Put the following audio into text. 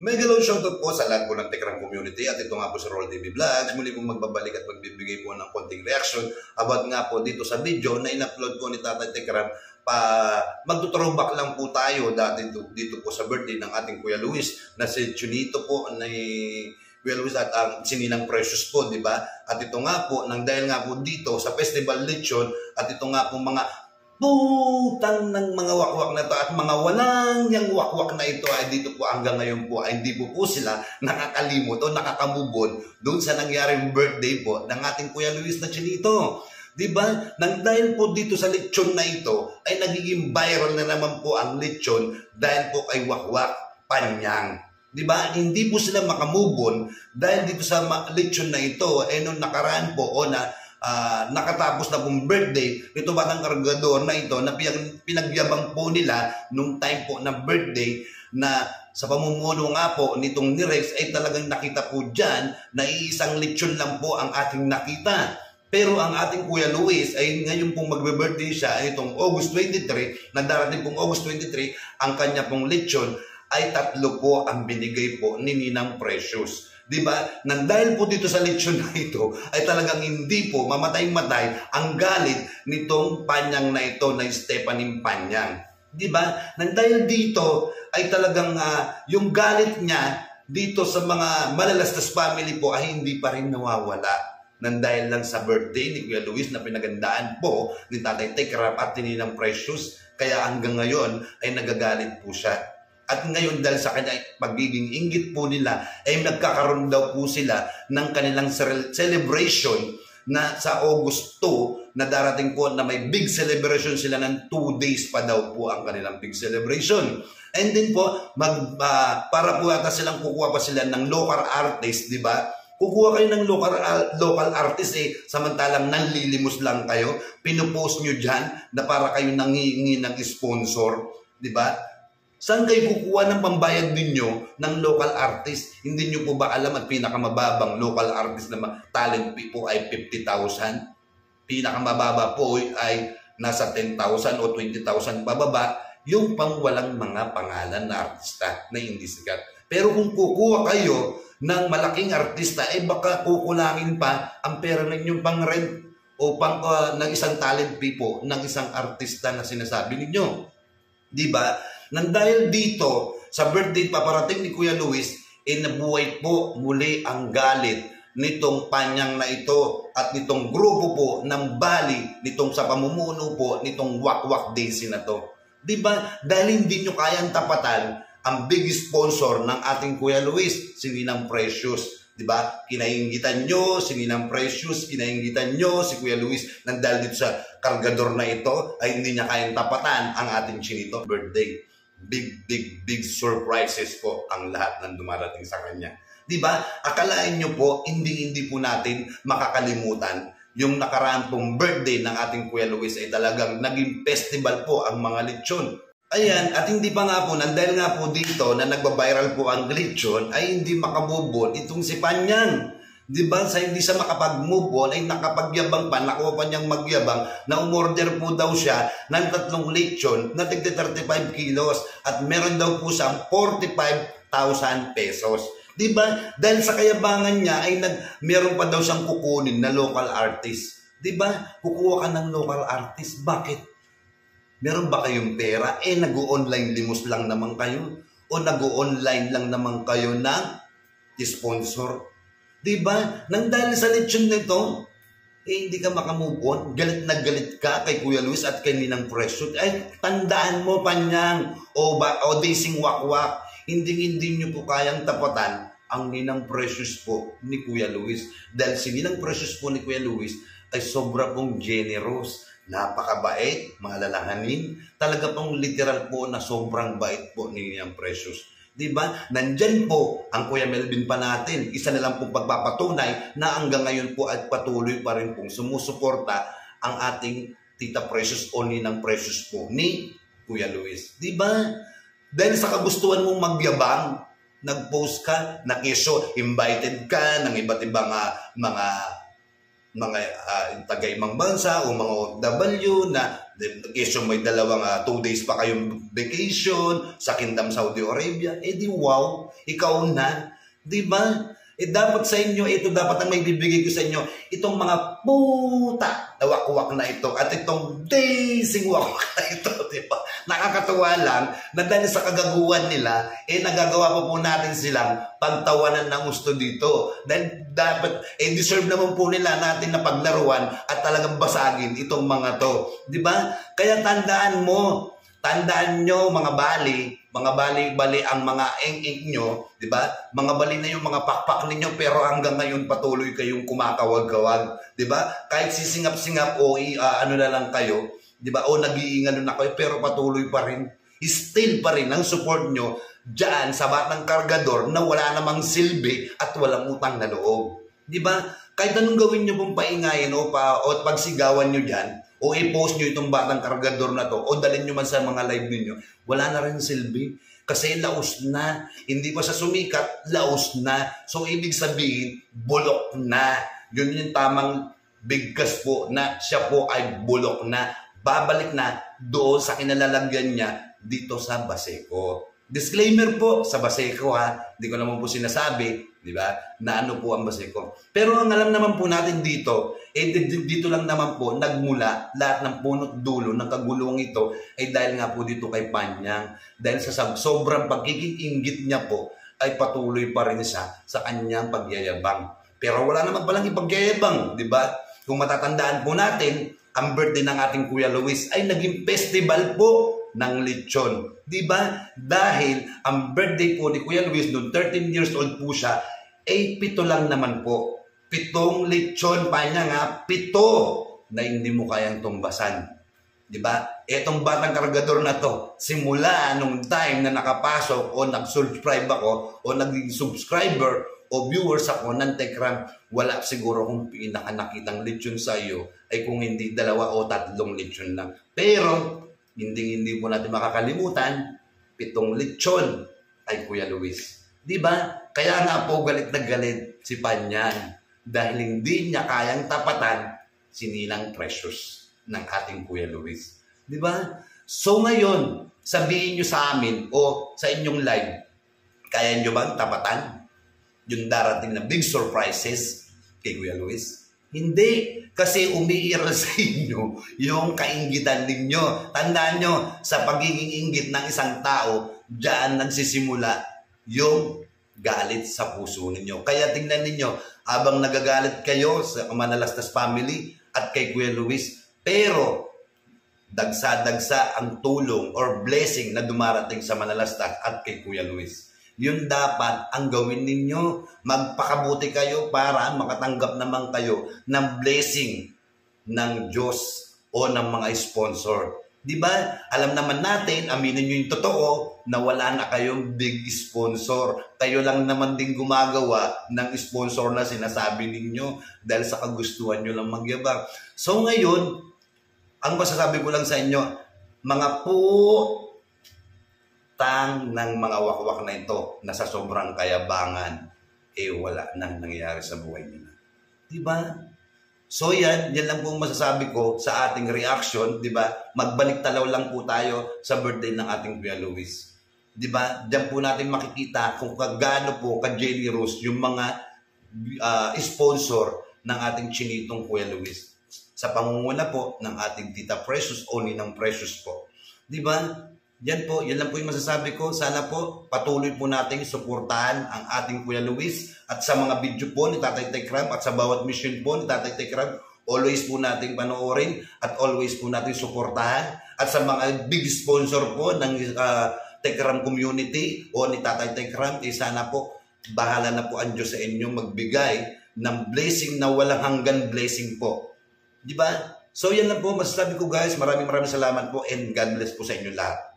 Mega low shoutout po sa lahat po ng Tekram community at ito nga po sa Roll TV Vlogs. Muli pong magbabalik at magbibigay po ng konting reaction about nga po dito sa video na in-upload po ni Tatay Tekram. Magtutrowback lang po tayo dito po sa birthday ng ating Kuya Luis na si Chunito po ni Kuya Luis at ang Sininang Precious po, di ba? At ito nga po, dahil nga po dito sa Festival Lechon at ito nga po mga putang ng mga wakwak na to at mga walang yung wakwak na ito ay dito po hanggang ngayon po ay hindi po sila nakakalimot o nakakamubon doon sa nangyaring birthday po ng ating Kuya Luis na Chinito. Diba? Nang dahil po dito sa lechon na ito ay nagiging viral na naman po ang lechon dahil po kay wakwak panyang. Diba? Hindi po sila makamubon dahil dito sa lechon na ito ay nung nakaraan po o nakatapos na pong birthday, ito batang kargador na ito na pinagyabang po nila nung time po na birthday na sa pamumuno nga po nitong ni Rex ay talagang nakita po dyan na iisang lechon lang po ang ating nakita. Pero ang ating Kuya Luis ay ngayon pong magbe-birthday siya ay itong August 23, na darating pong August 23, ang kanya pong lechon ay 3 po ang binigay po ni Ninang Precious. Diba? Nang dahil po dito sa lechon na ito ay talagang hindi po mamatay-matay ang galit nitong panyang na ito na Stephanie Panyang. Diba? Nang dahil dito ay talagang yung galit niya dito sa mga malalastas family po ay hindi pa rin nawawala. Nang dahil lang sa birthday ni Kuya Luis na pinagandaan po ni Tatay Tekram at ni Ninang Precious, kaya hanggang ngayon ay nagagalit po siya. At ngayon dahil sa kanya pagiging inggit po nila ay nagkakaroon daw po sila ng kanilang celebration na sa August 2 na darating po na may big celebration sila ng 2 days pa daw po ang kanilang big celebration. And then po, para po ata silang kukuha pa sila ng local artist, di ba? Kukuha kayo ng local artist samantalang nanlilimos lang kayo, pinupost nyo dyan na para kayo nangihingi ng sponsor, di ba? Saan kayo kukuha ng pambayad ninyo ng local artist? Hindi nyo po ba alam at pinakamababang local artist na talent fee po ay 50,000? Pinakamababa po ay nasa 10,000 o 20,000 pababa, yung pang walang mga pangalan na artista na hindi sikat. Pero kung kukuha kayo ng malaking artista, baka kukulangin pa ang pera ninyong pang rent o pang ng isang talent fee po ng isang artista na sinasabi ninyo. Diba? Nang dahil dito, sa birthday paparating ni Kuya Luis, nabuhay po muli ang galit nitong panyang na ito at nitong grupo po ng Bali, nitong sa pamumuno po, nitong Wakwak Daisy na to. Diba? Dahil hindi nyo kayang tapatan ang big sponsor ng ating Kuya Luis, si Ninang Precious. Diba? Kinainggitan nyo, si Ninang Precious, kinainggitan nyo, si Kuya Luis, nang dahil dito sa kargador na ito, ay hindi niya kayang tapatan ang ating Chinito birthday. Big surprises po ang lahat ng dumarating sa kanya. Diba? Akalain nyo po, hindi po natin makakalimutan yung nakaraan pong birthday ng ating Kuya Luis ay talagang naging festival po ang mga lechon. Ayan, at hindi pa nga po, dahil nga po dito na nagbabiral po ang lechon ay hindi makamubon itong si Panyang. Diba? Sa hindi siya makapag-move on ay nakapagyabang pa, nakuha pa niyang magyabang na umorder po daw siya ng 3 lechon na tigda 35 kilos at meron daw po siyang 45,000 pesos. Diba? Dahil sa kayabangan niya ay meron pa daw siyang kukunin na local artist. Diba? Kukuha ka ng local artist. Bakit? Meron ba kayong pera? Nag-o-online limos lang naman kayo. O nag-o-online lang naman kayo ng sponsor. Diba? Nang dahil sa lechon nito, hindi ka makamove on. Galit na galit ka kay Kuya Luis at kay Ninang Precious. Ay, tandaan mo, Panyang, o Daising Wakwak, hindi nyo po kayang tapatan ang Ninang Precious po ni Kuya Luis. Dahil si Ninang Precious po ni Kuya Luis ay sobra pong generous. Napakabait, malalahanin. Talaga pong literal po na sobrang bait po ni Ninang Precious. Diba? Nandyan po ang Kuya Melvin pa natin. Isa na lang pong pagpapatunay na hanggang ngayon po at patuloy pa rin pong sumusuporta ang ating Tita Precious o Ninang Precious po ni Kuya Luis. Diba? Dahil sa kagustuhan mong magyabang, nag-post ka, invited ka ng iba't ibang mga taga-ibang bansa o mga OFW na Kesyo may dalawang 2 days pa kayong vacation sa Kingdom Saudi Arabia, di wow, ikaw na, di ba? Dapat sa inyo, ito dapat ang may bibigay ko sa inyo, itong mga puta na wakwak na ito at itong daising wakwak na ito, di ba? Nakakatuwa lang na dahil sa kagaguhan nila, nagagawa po natin silang pagtawanan ng gusto dito. Dahil dapat, deserve naman po nila natin na paglaruan at talagang basagin itong mga to. Di ba? Kaya tandaan nyo mga bali ang mga eng-eng nyo, di ba? Mga bali na yung mga pakpak ninyo pero hanggang ngayon patuloy kayong kumakawag-kawag, di ba? Kahit sisingap-singap o ano na lang kayo, di ba? O nag-iingano na kayo pero patuloy pa rin. Still pa rin ang support nyo dyan sa Batang Kargador na wala namang silbi at walang utang na loob. Di ba? Kahit anong gawin nyo pong paingayin o pagsigawan nyo dyan, o i-post nyo itong Batang Kargador na to, o dalhin nyo man sa mga live ninyo, wala na rin silbi. Kasi laos na. Hindi pa sa sumikat, laos na. So, ibig sabihin, bulok na. Yun yung tamang bigkas po na siya po ay bulok na. Babalik na doon sa kinalalagyan niya dito sa Baseco. Disclaimer po sa Baseco ha. Hindi ko naman po sinasabi, di ba, na ano po ang Baseco. Pero ang alam naman po natin dito, dito lang naman po nagmula lahat ng punot dulo ng kaguluhang ito ay dahil nga po dito kay Panyang. Dahil sa sobrang pagiging inggit niya po ay patuloy pa rin siya sa kanyang pagyayabang. Pero wala naman palang ipagyayabang, di ba? Kung matatandaan po natin, ang birthday ng ating Kuya Luis ay naging festival po ng lechon. Di ba? Dahil ang birthday po ni Kuya Luis noong 13 years old po siya, ay 7 lang naman po. 7 lechon pa niya nga, 7 na hindi mo kayang tumbasan. Di ba? Etong Batang Kargador na to, simula nung time na nakapasok o nag-subscribe ako o naging subscriber o viewers ako ng Tekram, wala siguro kung pinakanakitang lechon sa iyo ay kung hindi 2 o 3 lechon lang. Pero, hindi po natin makakalimutan, 7 lechon ay Kuya Luis. Di ba? Kaya nga po galit na galit si Panyan dahil hindi niya kayang tapatan si Ninang Precious ng ating Kuya Luis. Di ba? So ngayon, sabihin nyo sa amin o sa inyong live, kaya nyo bang tapatan yung darating na big surprises kay Kuya Luis? Hindi. Kasi umiiral sa inyo yung kainggitan ninyo. Tandaan nyo, sa pagiging inggit ng isang tao, diyan nagsisimula yung galit sa puso ninyo. Kaya tingnan ninyo, habang nagagalit kayo sa Manalastas family at kay Kuya Luis, pero dagsa-dagsa ang tulong or blessing na dumarating sa Manalastas at kay Kuya Luis. Yun dapat ang gawin ninyo. Magpakabuti kayo para makatanggap naman kayo ng blessing ng Diyos o ng mga sponsor. Di ba? Alam naman natin, aminin nyo yung totoo, na wala na kayong big sponsor. Kayo lang naman din gumagawa ng sponsor na sinasabi ninyo dahil sa kagustuhan nyo lang magyabang. So ngayon, ang masasabi ko lang sa inyo, mga ng mga wakwak na ito na sa sobrang kayabangan, wala nang nangyayari sa buhay nila. Diba? So yan lang po masasabi ko sa ating reaction, diba? Magbalik talaw lang po tayo sa birthday ng ating Kuya Luis. Diba? Diyan po natin makikita kung gaano po ka-generous yung mga sponsor ng ating chinitong Kuya Luis. Sa pangunguna po ng ating Tita Precious o Ninang Precious po. Diba? Yan po, yan lang po yung masasabi ko. Sana po patuloy po nating suportahan ang ating Kuya Luis at sa mga video po ni Tatay Tekram at sa bawat mission po ni Tatay Tekram, always po nating panoorin at always po nating suportahan. At sa mga big sponsor po ng Tekram community o ni Tatay Tekram, sana po bahala na po ang Diyos sa inyo magbigay ng blessing na walang hanggan blessing po. Di ba? So yan lang po masasabi ko guys. Maraming salamat po and God bless po sa inyo lahat.